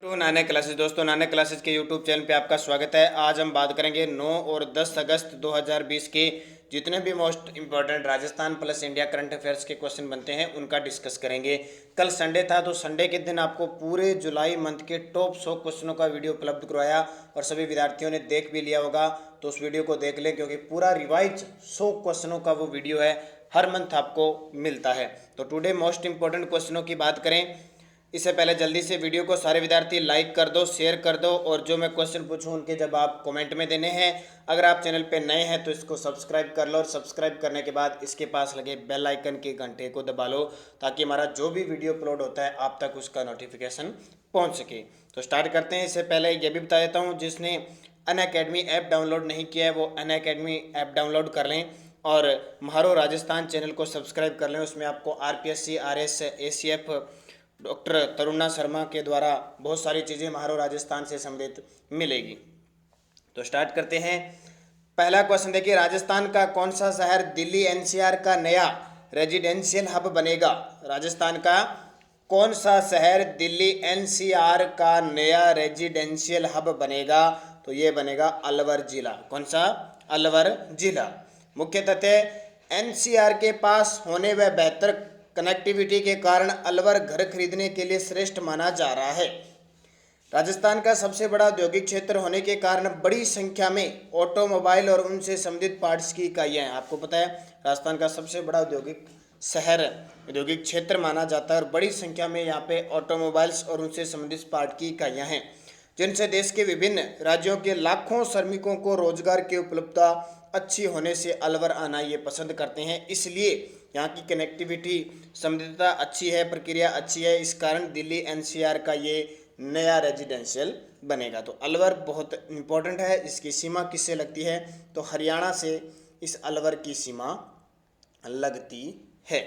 तो नानक क्लासेस दोस्तों, नानक क्लासेस के यूट्यूब चैनल पे आपका स्वागत है। आज हम बात करेंगे 9 और 10 अगस्त 2020 के जितने भी most important Rajasthan plus India current affairs के क्वेश्चन बनते हैं उनका डिस्कस करेंगे। कल संडे था तो संडे के दिन आपको पूरे जुलाई मंथ के टॉप 100 क्वेश्चनों का वीडियो उपलब्ध करवाया और सभी विद्यार्थियों ने देख भी लिया होगा। तो उस वीडियो को देख लें क्योंकि पूरा रिवाइज 100 क्वेश्चनों का वो वीडियो है, हर मंथ आपको मिलता है। तो टुडे मोस्ट इंपॉर्टेंट क्वेश्चनों की बात करें इससे पहले जल्दी से वीडियो को सारे विद्यार्थी लाइक कर दो, शेयर कर दो और जो मैं क्वेश्चन पूछूं उनके जवाब कमेंट में देने हैं। अगर आप चैनल पे नए हैं तो इसको सब्सक्राइब कर लो और सब्सक्राइब करने के बाद इसके पास लगे बेल आइकन के घंटे को दबा लो ताकि हमारा जो भी वीडियो अपलोड होता है आप तक उसका नोटिफिकेशन पहुँच सके। तो स्टार्ट करते हैं। इससे पहले ये भी बता देता हूँ, जिसने अनअकैडमी ऐप डाउनलोड नहीं किया है वो अनअकैडमी ऐप डाउनलोड कर लें और म्हारो राजस्थान चैनल को सब्सक्राइब कर लें। उसमें आपको RPSC, RS, ACF, doctor Taruna Sharma के द्वारा बहुत सारी चीज़ें म्हारो राजस्थान से संबंधित मिलेगी। तो स्टार्ट करते हैं। पहला क्वेश्चन देखिए, राजस्थान का कौन सा शहर दिल्ली एनसीआर का नया रेजिडेंशियल हब बनेगा? राजस्थान का कौन सा शहर दिल्ली एनसीआर का नया रेजिडेंशियल हब बनेगा? तो ये बनेगा अलवर जिला। कौन सा? अलवर जिला। मुख्य तथ्य, एनसीआर के पास होने व बेहतर कनेक्टिविटी के कारण अलवर घर खरीदने के लिए श्रेष्ठ माना जा रहा है। राजस्थान का सबसे बड़ा औद्योगिक क्षेत्र होने के कारण बड़ी संख्या में ऑटोमोबाइल और उनसे संबंधित पार्ट्स की इकाइयाँ हैं। आपको पता है राजस्थान का सबसे बड़ा औद्योगिक शहर, औद्योगिक क्षेत्र माना जाता है और बड़ी संख्या में यहाँ पे ऑटोमोबाइल्स और उनसे संबंधित पार्ट की इकाइयाँ हैं, जिनसे देश के विभिन्न राज्यों के लाखों श्रमिकों को रोजगार की उपलब्धता अच्छी होने से अलवर आना ये पसंद करते हैं। इसलिए यहाँ की कनेक्टिविटी संबंधितता अच्छी है, प्रक्रिया अच्छी है, इस कारण दिल्ली एनसीआर का ये नया रेजिडेंशियल बनेगा। तो अलवर बहुत इंपॉर्टेंट है। इसकी सीमा किससे लगती है? तो हरियाणा से इस अलवर की सीमा लगती है।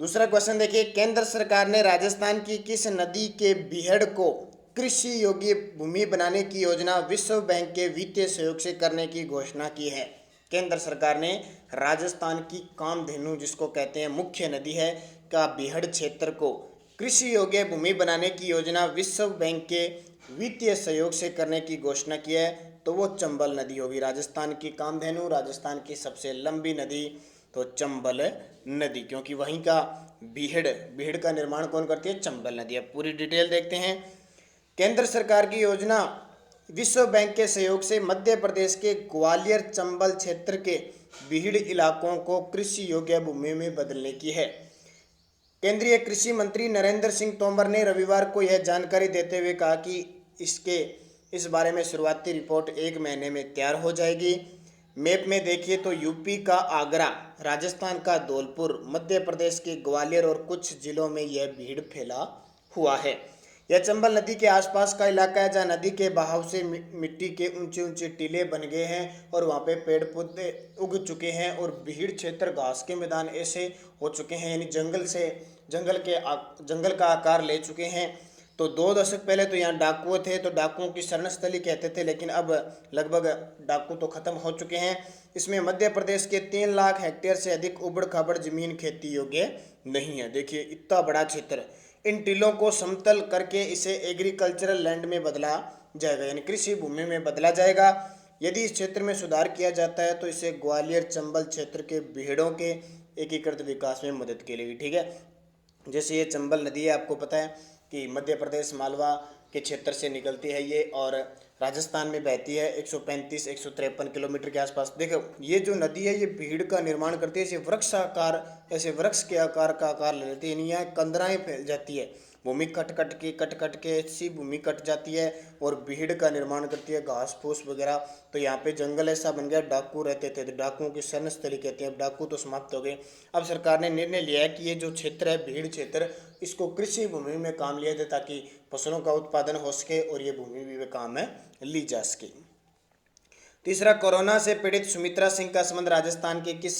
दूसरा क्वेश्चन देखिए, केंद्र सरकार ने राजस्थान की किस नदी के बीहड़ को कृषि योग्य भूमि बनाने की योजना विश्व बैंक के वित्तीय सहयोग से करने की घोषणा की है? केंद्र सरकार ने राजस्थान की कामधेनु, जिसको कहते हैं मुख्य नदी है, का बीहड़ क्षेत्र को कृषि योग्य भूमि बनाने की योजना विश्व बैंक के वित्तीय सहयोग से करने की घोषणा की है। तो वो चंबल नदी होगी। राजस्थान की कामधेनु, राजस्थान की सबसे लंबी नदी तो चंबल नदी, क्योंकि वहीं का बीहड़ का निर्माण कौन करती है? चंबल नदी। अब पूरी डिटेल देखते हैं। केंद्र सरकार की योजना विश्व बैंक के सहयोग से मध्य प्रदेश के ग्वालियर चंबल क्षेत्र के बीहड़ इलाकों को कृषि योग्य भूमि में बदलने की है। केंद्रीय कृषि मंत्री नरेंद्र सिंह तोमर ने रविवार को यह जानकारी देते हुए कहा कि इस बारे में शुरुआती रिपोर्ट 1 महीने में तैयार हो जाएगी। मैप में देखिए तो यूपी का आगरा, राजस्थान का धौलपुर, मध्य प्रदेश के ग्वालियर और कुछ जिलों में यह भीड़ फैला हुआ है। यह चंबल नदी के आसपास का इलाका है जहाँ नदी के बहाव से मिट्टी के ऊंचे ऊंचे टीले बन गए हैं और वहाँ पे पेड़ पौधे उग चुके हैं और भीड़ क्षेत्र घास के मैदान ऐसे हो चुके हैं, यानी जंगल का आकार ले चुके हैं। तो 2 दशक पहले तो यहाँ डाकुओं थे, तो डाकुओं की शरणस्थली कहते थे, लेकिन अब लगभग डाकू तो खत्म हो चुके हैं। इसमें मध्य प्रदेश के 3 लाख हेक्टेयर से अधिक उबड़ खाबड़ जमीन खेती योग्य नहीं है। देखिए इतना बड़ा क्षेत्र, इन टीलों को समतल करके इसे एग्रीकल्चरल लैंड में बदला जाएगा, यानी कृषि भूमि में बदला जाएगा। यदि इस क्षेत्र में सुधार किया जाता है तो इसे ग्वालियर चंबल क्षेत्र के बीहड़ों के एकीकृत विकास में मदद के लिए, ठीक है। जैसे ये चंबल नदी है, आपको पता है कि मध्य प्रदेश मालवा के क्षेत्र से निकलती है ये और राजस्थान में बहती है 135-153 किलोमीटर के आसपास। देखो ये जो नदी है ये भीड़ का निर्माण करती है, ऐसे वृक्ष आकार, ऐसे वृक्ष के आकार का आकार ले लेती है, यानी यहाँ कंदराएँ फैल जाती है, भूमि कट कट के ऐसी भूमि कट जाती है और भीड़ का निर्माण करती है, घास फूस वगैरह। तो यहाँ पे जंगल ऐसा बन गया, डाकू रहते थे तो डाकुओं की शरणस्थली कहते हैं। अब डाकू तो समाप्त हो गए। अब सरकार ने निर्णय लिया है कि ये जो क्षेत्र है भीड़ क्षेत्र, इसको कृषि भूमि में काम लिया जाए ताकि फसलों का उत्पादन हो सके और ये भूमि भी काम में ली जा सके। तीसरा, कोरोना से पीड़ित सुमित्रा सिंह का संबंध राजस्थान के किस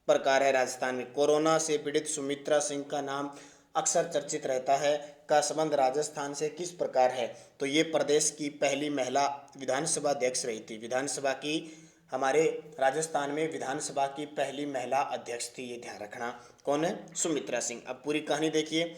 प्रकार है? राजस्थान में कोरोना से पीड़ित सुमित्रा सिंह का नाम अक्सर चर्चित रहता है, का संबंध राजस्थान से किस प्रकार है? तो ये प्रदेश की पहली महिला विधानसभा अध्यक्ष रही थी। विधानसभा की, हमारे राजस्थान में विधानसभा की पहली महिला अध्यक्ष थी, ये ध्यान रखना। कौन है? सुमित्रा सिंह। अब पूरी कहानी देखिए।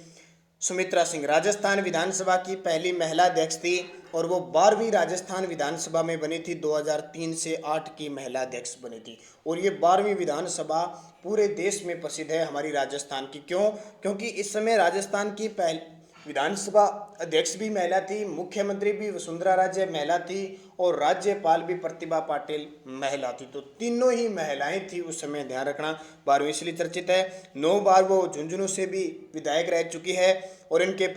सुमित्रा सिंह राजस्थान विधानसभा की पहली महिला अध्यक्ष थी और वो 12वीं राजस्थान विधानसभा में बनी थी। 2003 से 8 की महिला अध्यक्ष बनी थी और ये 12वीं विधानसभा पूरे देश में प्रसिद्ध है हमारी राजस्थान की। क्यों? क्योंकि इस समय राजस्थान की पहली विधानसभा अध्यक्ष भी महिला थी, मुख्यमंत्री भी वसुंधरा राजे महिला थी और राज्यपाल भी प्रतिभा पाटिल महिला थी। तो तीनों ही महिलाएं थी उस समय, ध्यान रखना। 12वीं इसलिए चर्चित है। 9 बार वो झुंझुनू से भी विधायक रह चुकी है और इनके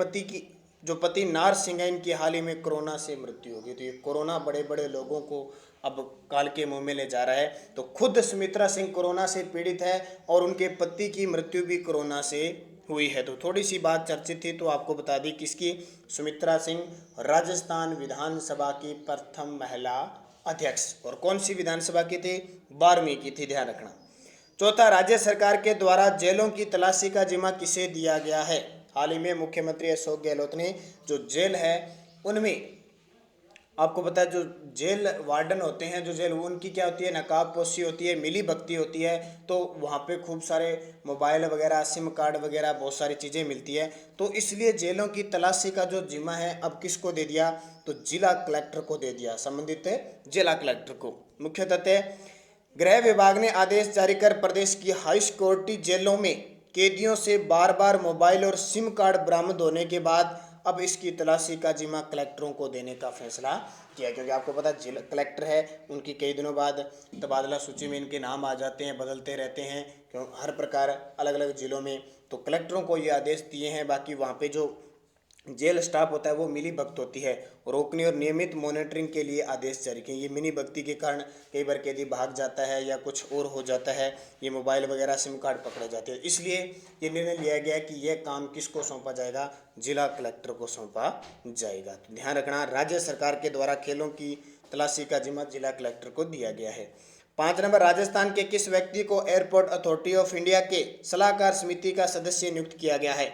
पति नार सिंह है, इनकी हाल ही में कोरोना से मृत्यु हो गई। तो ये कोरोना बड़े बड़े लोगों को अब काल के मुंह में ले जा रहा है। तो खुद सुमित्रा सिंह कोरोना से पीड़ित है और उनके पति की मृत्यु भी कोरोना से हुई है। तो थोड़ी सी बात चर्चित थी तो आपको बता दी किसकी, सुमित्रा सिंह राजस्थान विधानसभा की प्रथम महिला अध्यक्ष। और कौन सी विधानसभा की थी? 12वीं की थी, ध्यान रखना। चौथा, राज्य सरकार के द्वारा जेलों की तलाशी का जिम्मा किसे दिया गया है? हाल ही में मुख्यमंत्री अशोक गहलोत ने जो जेल है उनमें, आपको पता है जो जेल वार्डन होते हैं, जो जेल उनकी क्या होती है, नकाबपोशी होती है, मिली भगती होती है। तो वहाँ पे खूब सारे मोबाइल वगैरह, सिम कार्ड वगैरह बहुत सारी चीज़ें मिलती है। तो इसलिए जेलों की तलाशी का जो जिम्मा है अब किसको दे दिया? तो जिला कलेक्टर को दे दिया, संबंधित जिला कलेक्टर को। मुख्य तथ्य, गृह विभाग ने आदेश जारी कर प्रदेश की हाई सिक्योरिटी जेलों में कैदियों से बार बार मोबाइल और सिम कार्ड बरामद होने के बाद अब इसकी तलाशी का जिम्मा कलेक्टरों को देने का फैसला किया। क्योंकि आपको पता है जिला कलेक्टर है, उनकी कई दिनों बाद तबादला सूची में इनके नाम आ जाते हैं, बदलते रहते हैं क्यों हर प्रकार अलग अलग जिलों में। तो कलेक्टरों को ये आदेश दिए हैं। बाकी वहाँ पे जो जेल स्टाफ होता है वो मिली भगत होती है, रोकने और नियमित मॉनिटरिंग के लिए आदेश जारी किए। ये मिली भगती के कारण कई बार कैदी भाग जाता है या कुछ और हो जाता है, ये मोबाइल वगैरह सिम कार्ड पकड़े जाते हैं। इसलिए ये निर्णय लिया गया कि यह काम किसको सौंपा जाएगा? जिला कलेक्टर को सौंपा जाएगा। तो ध्यान रखना, राज्य सरकार के द्वारा खेलों की तलाशी का जिम्मा जिला कलेक्टर को दिया गया है। 5 नंबर, राजस्थान के किस व्यक्ति को एयरपोर्ट अथॉरिटी ऑफ इंडिया के सलाहकार समिति का सदस्य नियुक्त किया गया है?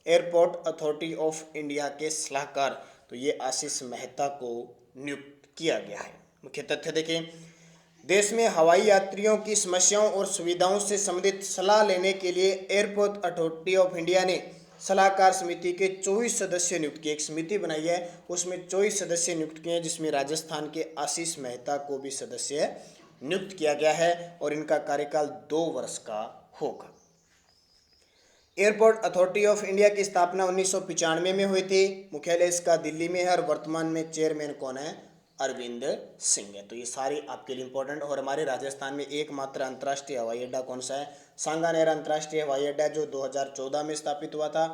एयरपोर्ट अथॉरिटी ऑफ इंडिया के सलाहकार, तो ये आशीष मेहता को नियुक्त किया गया है। मुख्य तथ्य देखें, देश में हवाई यात्रियों की समस्याओं और सुविधाओं से संबंधित सलाह लेने के लिए एयरपोर्ट अथॉरिटी ऑफ इंडिया ने सलाहकार समिति के 24 सदस्य नियुक्त किए। एक समिति बनाई है, उसमें 24 सदस्य नियुक्त किए हैं, जिसमें राजस्थान के आशीष मेहता को भी सदस्य नियुक्त किया गया है और इनका कार्यकाल 2 वर्ष का होगा। एयरपोर्ट अथॉरिटी ऑफ इंडिया की स्थापना 1995 में हुई थी। मुख्यालय इसका दिल्ली में है और वर्तमान में चेयरमैन कौन है? अरविंद सिंह है। तो ये सारी आपके लिए इंपॉर्टेंट। और हमारे राजस्थान में एकमात्र अंतर्राष्ट्रीय हवाई अड्डा कौन सा है? सांगानेर अंतर्राष्ट्रीय हवाई अड्डा, जो 2014 में स्थापित हुआ था,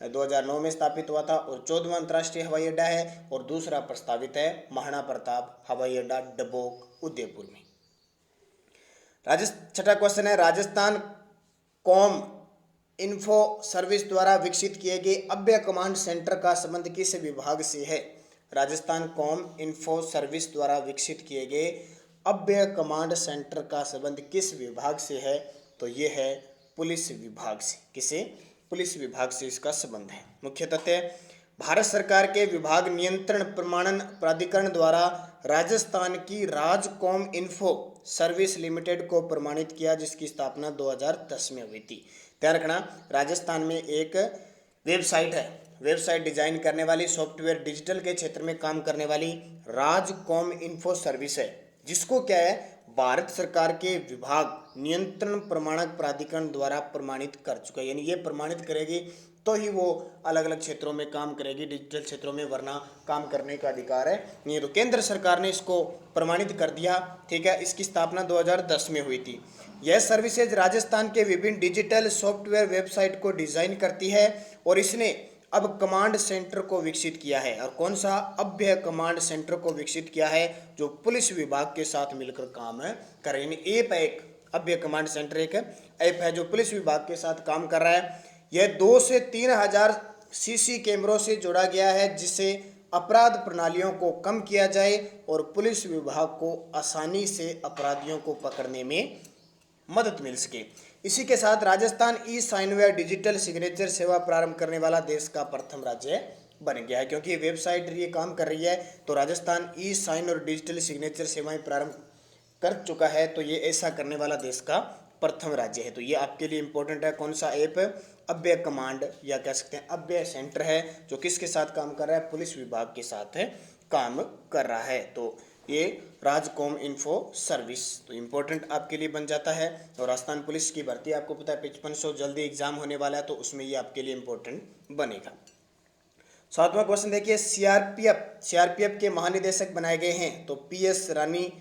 2009 में स्थापित हुआ था और 14वां अंतर्राष्ट्रीय हवाई अड्डा है। और दूसरा प्रस्तावित है महाराणा प्रताप हवाई अड्डा, डबोक, उदयपुर में। छठा क्वेश्चन है, राजस्थान कॉम इन्फो सर्विस द्वारा विकसित किए गए अभय कमांड सेंटर का संबंध किस विभाग से है? राजस्थान कॉम इन्फो सर्विस द्वारा विकसित किए गए अभय कमांड सेंटर का संबंध किस विभाग से है? तो ये है पुलिस विभाग से। किसे? पुलिस विभाग से इसका संबंध है। मुख्य तथ्य, भारत सरकार के विभाग नियंत्रण प्रमाणन प्राधिकरण द्वारा राजस्थान की राजकॉम इन्फो सर्विस लिमिटेड को प्रमाणित किया, जिसकी स्थापना 2010 में हुई थी। ध्यान रखना, राजस्थान में एक वेबसाइट है, वेबसाइट डिजाइन करने वाली, सॉफ्टवेयर डिजिटल के क्षेत्र में काम करने वाली राजकॉम इन्फो सर्विस है, जिसको क्या है, भारत सरकार के विभाग नियंत्रण प्रमाणक प्राधिकरण द्वारा प्रमाणित कर चुका है। यानी ये प्रमाणित करेगी तो ही वो अलग अलग क्षेत्रों में काम करेगी, डिजिटल क्षेत्रों में, वरना काम करने का अधिकार है नहीं। तो केंद्र सरकार ने इसको प्रमाणित कर दिया, ठीक है। इसकी स्थापना 2010 में हुई थी। यह सर्विसेज राजस्थान के विभिन्न डिजिटल सॉफ्टवेयर वेबसाइट को डिजाइन करती है और इसने अब कमांड सेंटर को विकसित किया है। और कौन सा? अभय कमांड सेंटर को विकसित किया है, जो पुलिस विभाग के साथ मिलकर काम कर रहे हैं। ऐप है एक, अभय कमांड सेंटर एक ऐप है जो पुलिस विभाग के साथ काम कर रहा है। यह 2 से 3 हजार सीसी कैमरों से जोड़ा गया है, जिससे अपराध प्रणालियों को कम किया जाए और पुलिस विभाग को आसानी से अपराधियों को पकड़ने में मदद मिल सके। इसी के साथ राजस्थान ई साइन व डिजिटल सिग्नेचर सेवा प्रारंभ करने वाला देश का प्रथम राज्य बन गया है। क्योंकि वेबसाइट ये काम कर रही है तो राजस्थान ई साइन और डिजिटल सिग्नेचर सेवाएं प्रारंभ कर चुका है, तो ये ऐसा करने वाला देश का प्रथम राज्य है। तो ये आपके लिए इंपॉर्टेंट है। कौन सा ऐप? अव्यय कमांड या कह सकते हैं अव्यय सेंटर है, जो किसके साथ काम कर रहा है, पुलिस विभाग के साथ काम कर रहा है। तो ये राजकॉम इन्फो सर्विस तो इम्पोर्टेंट आपके लिए बन जाता है। और राजस्थान पुलिस की भर्ती आपको पता है 5500 जल्दी एग्जाम होने वाला है, तो उसमें ये आपके लिए इम्पोर्टेंट बनेगा। 7वां क्वेश्चन देखिए, सीआरपीएफ के महानिदेशक बनाए गए हैं, तो पीएस रानी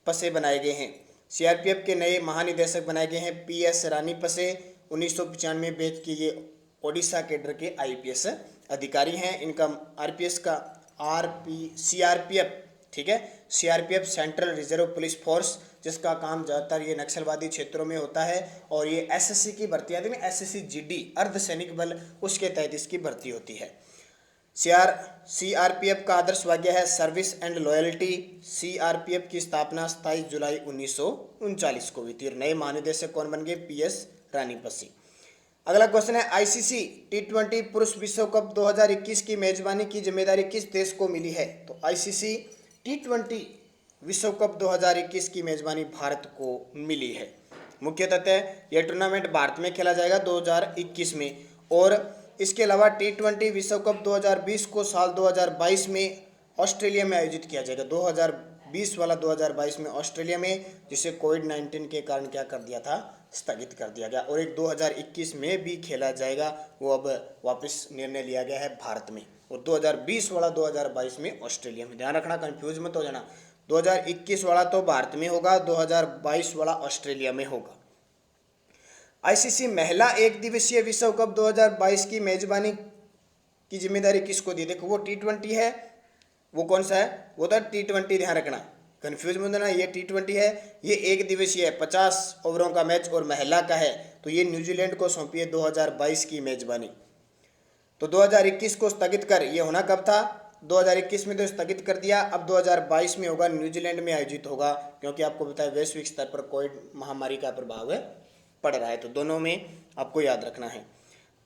पसे बनाए गए हैं। सीआरपीएफ के नए महानिदेशक बनाए गए हैं पीएस रानी पसे। 1995 बैच के ये ओडिशा कैडर के आईपीएस अधिकारी हैं। इनका आरपीएस का सीआरपीएफ, ठीक है, CRPF central reserve police force, जिसका काम ज़्यादातर ये नक्सलवादी क्षेत्रों में होता है। और ये एसएससी की भर्ती आती है ना, एसएससी जीडी अर्धसैनिक बल, उसके तहत इसकी भर्ती होती है। सीआरपीएफ का आदर्श वाक्य है सर्विस एंड लॉयल्टी। सीआरपीएफ की स्थापना 27 जुलाई 1939 को हुई थी। नए महानिदेशक कौन बन गए, पीएस रानी पसी। अगला क्वेश्चन है, आईसीसी टी20 पुरुष विश्व कप 2021 की मेजबानी की जिम्मेदारी किस देश को मिली है, तो आईसीसी टी20 विश्व कप 2021 की मेजबानी भारत को मिली है। मुख्य तथ्य, यह टूर्नामेंट भारत में खेला जाएगा 2021 में। और इसके अलावा टी20 विश्व कप 2020 को साल 2022 में ऑस्ट्रेलिया में आयोजित किया जाएगा। 2020 वाला 2022 में ऑस्ट्रेलिया में, जिसे कोविड-19 के कारण क्या कर दिया था, स्थगित कर दिया गया। और एक 2021 में भी खेला जाएगा, वो अब वापस निर्णय लिया गया है भारत में। और 2020 वाला 2022 में ऑस्ट्रेलिया में, ध्यान रखना, कंफ्यूज मत हो जाना। 2021 वाला तो भारत में होगा, 2022 वाला ऑस्ट्रेलिया में होगा। आईसीसी महिला एक दिवसीय विश्व कप 2022 की मेजबानी की जिम्मेदारी किसको दी, देखो वो टी20 है, वो कौन सा है, वो था टी20, ध्यान रखना, कंफ्यूज मत होना। ये टी20 है, ये एक दिवसीय है, 50 ओवरों का मैच और महिला का है, तो ये न्यूजीलैंड को सौंपी है 2022 की मेजबानी। तो 2021 को स्थगित कर, ये होना कब था, 2021 में तो स्थगित कर दिया, अब 2022 में होगा, न्यूजीलैंड में आयोजित होगा, क्योंकि आपको पता है वैश्विक स्तर पर कोविड महामारी का प्रभाव पड़ रहा है। तो दोनों में आपको याद रखना है।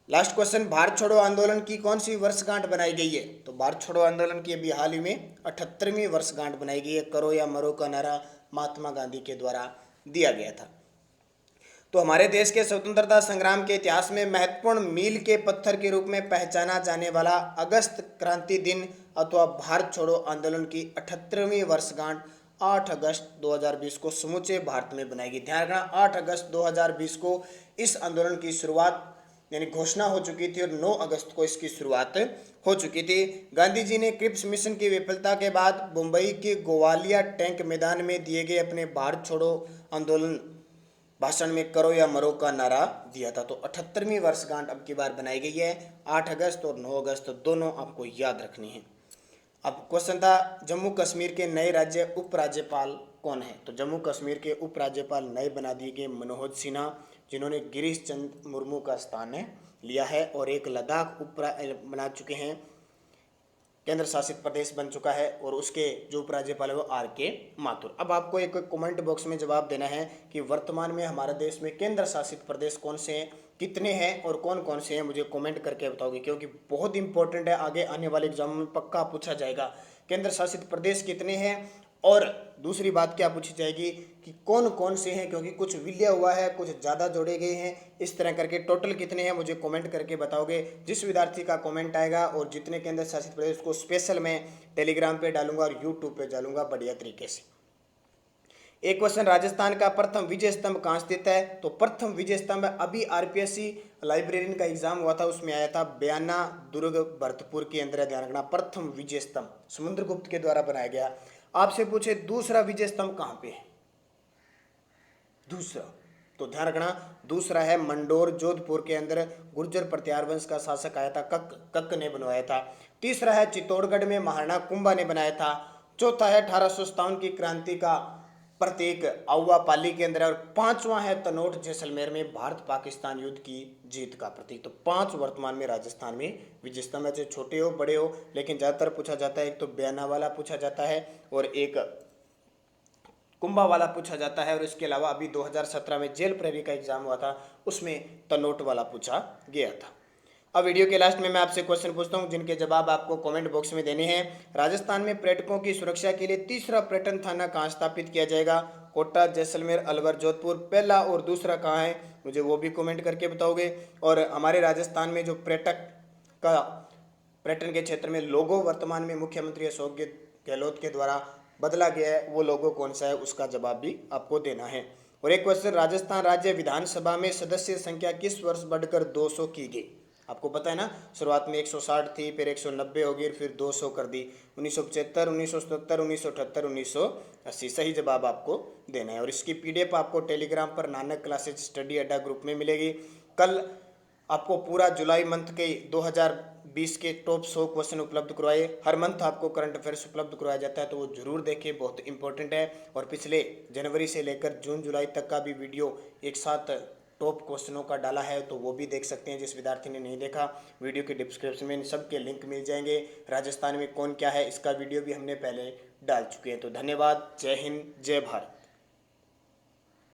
लास्ट क्वेश्चन, भारत छोड़ो आंदोलन की कौन सी वर्षगांठ बनाई गई है, तो भारत छोड़ो आंदोलन की अभी हाल ही में 78वीं वर्षगांठ बनाई गई है। करो या मरो का नारा महात्मा गांधी के द्वारा दिया गया था। तो हमारे देश के स्वतंत्रता संग्राम के इतिहास में महत्वपूर्ण मील के पत्थर के रूप में पहचाना जाने वाला अगस्त क्रांति दिन अथवा भारत छोड़ो आंदोलन की 78वीं वर्षगांठ 8 अगस्त 2020 को समूचे भारत में बनाई गई। ध्यान रखना, 8 अगस्त 2020 को इस आंदोलन की शुरुआत यानी घोषणा हो चुकी थी और 9 अगस्त को इसकी शुरुआत हो चुकी थी। गांधी जी ने क्रिप्स मिशन की विफलता के बाद मुंबई के गोवालिया टैंक मैदान में दिए गए अपने भारत छोड़ो आंदोलन भाषण में करो या मरो का नारा दिया था। तो 78वीं वर्षगांठ अब की बार बनाई गई है, 8 अगस्त और 9 अगस्त दोनों आपको याद रखनी है। अब क्वेश्चन था, जम्मू कश्मीर के नए राज्य उपराज्यपाल कौन है, तो जम्मू कश्मीर के उपराज्यपाल नए बना दिए गए मनोज सिन्हा, जिन्होंने गिरीश चंद्र मुर्मू का स्थान लिया है। और एक लद्दाख बना चुके हैं, केंद्र शासित प्रदेश बन चुका है, और उसके जो उपराज्यपाल है वो आर.के. माथुर। अब आपको एक कमेंट बॉक्स में जवाब देना है कि वर्तमान में हमारे देश में केंद्र शासित प्रदेश कौन से हैं, कितने हैं और कौन कौन से हैं, मुझे कमेंट करके बताओगे, क्योंकि बहुत इंपॉर्टेंट है, आगे आने वाले एग्जाम में पक्का पूछा जाएगा केंद्र शासित प्रदेश कितने हैं। और दूसरी बात क्या पूछी जाएगी कि कौन कौन से हैं, क्योंकि कुछ विलय हुआ है, कुछ ज़्यादा जोड़े गए हैं, इस तरह करके टोटल कितने हैं मुझे कमेंट करके बताओगे। जिस विद्यार्थी का कमेंट आएगा और जितने केंद्र शासित प्रदेश को स्पेशल मैं टेलीग्राम पे डालूंगा और यूट्यूब पे डालूंगा बढ़िया तरीके से। एक क्वेश्चन, राजस्थान का प्रथम विजय स्तंभ कहाँ स्थित है, तो प्रथम विजय स्तंभ अभी आरपीएससी लाइब्रेरियन का एग्जाम हुआ था, उसमें आया था बयाना दुर्ग भरतपुर के अंदर। ध्यान रखना, प्रथम विजय स्तंभ समुद्रगुप्त के द्वारा बनाया गया। आपसे पूछे दूसरा विजय स्तंभ कहाँ पे है, दूसरा, तो ध्यान रखना दूसरा है मंडोर जोधपुर के अंदर, गुर्जर प्रत्यार वंश का शासक आया था, कक ने बनवाया था। तीसरा है चित्तौड़गढ़ में महाराणा कुंभा ने बनाया था। चौथा है 1857 की क्रांति का प्रतीक आउवा पाली के अंदर, और पांचवा है तनोट जैसलमेर में भारत पाकिस्तान युद्ध की जीत का प्रतीक। तो 5 वर्तमान में राजस्थान में विजय स्तंभ, चाहे छोटे हो बड़े हो, लेकिन ज़्यादातर पूछा जाता है, एक तो बयाना वाला पूछा जाता है और एक कुंभा वाला पूछा जाता है, और इसके अलावा अभी 2017 में जेल प्रहरी का एग्जाम हुआ था, उसमें तनोट वाला पूछा गया था। अब वीडियो के लास्ट में मैं आपसे क्वेश्चन पूछता हूं, जिनके जवाब आपको कमेंट बॉक्स में देने हैं। राजस्थान में पर्यटकों की सुरक्षा के लिए तीसरा पर्यटन थाना कहाँ स्थापित किया जाएगा, कोटा, जैसलमेर, अलवर, जोधपुर। पहला और दूसरा कहाँ है, मुझे वो भी कमेंट करके बताओगे। और हमारे राजस्थान में जो का पर्यटन के क्षेत्र में लोगो वर्तमान में मुख्यमंत्री अशोक गहलोत के द्वारा बदला गया है, वो लोगो कौन सा है, उसका जवाब भी आपको देना है। और एक क्वेश्चन, राजस्थान राज्य विधानसभा में सदस्य संख्या किस वर्ष बढ़कर 200 की गई? आपको पता है ना, शुरुआत में 160 थी, फिर 190 हो गई, फिर 200 कर दी। 1975, 1977, 1978, 1980 सही जवाब आपको देना है। और इसकी पीडीएफ आपको टेलीग्राम पर नानक क्लासेज स्टडी अड्डा ग्रुप में मिलेगी। कल आपको पूरा जुलाई मंथ के 2020 के टॉप 100 क्वेश्चन उपलब्ध करवाए। हर मंथ आपको करंट अफेयर्स उपलब्ध करवाया जाता है, तो वो जरूर देखिए, बहुत इंपॉर्टेंट है। और पिछले जनवरी से लेकर जून जुलाई तक का भी वीडियो एक साथ टॉप क्वेश्चनों का डाला है, तो वो भी देख सकते हैं जिस विद्यार्थी ने नहीं देखा। वीडियो के डिस्क्रिप्शन में इन सब के लिंक मिल जाएंगे। राजस्थान में कौन क्या है, इसका वीडियो भी हमने पहले डाल चुके हैं। तो धन्यवाद। जय हिंद, जय भारत।